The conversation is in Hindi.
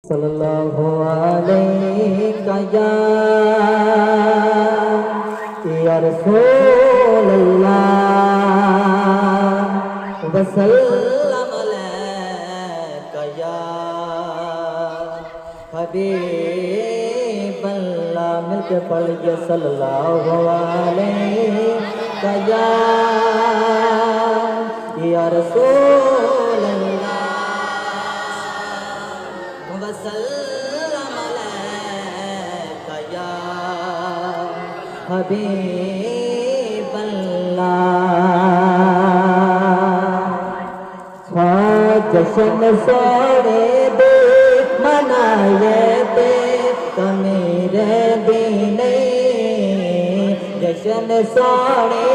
सल्लल्लाहु अलैका या रसूलल्लाह वसल्लम अलैका या हबीबल्लाह। मिलके पढ़िए सल्लल्लाहु अलैका या रसूलल्लाह वसल्लम अलैका या हबीबल्लाह। जश्न सोरे दे मनाए थे कमीरे दीने, जश्न सोरे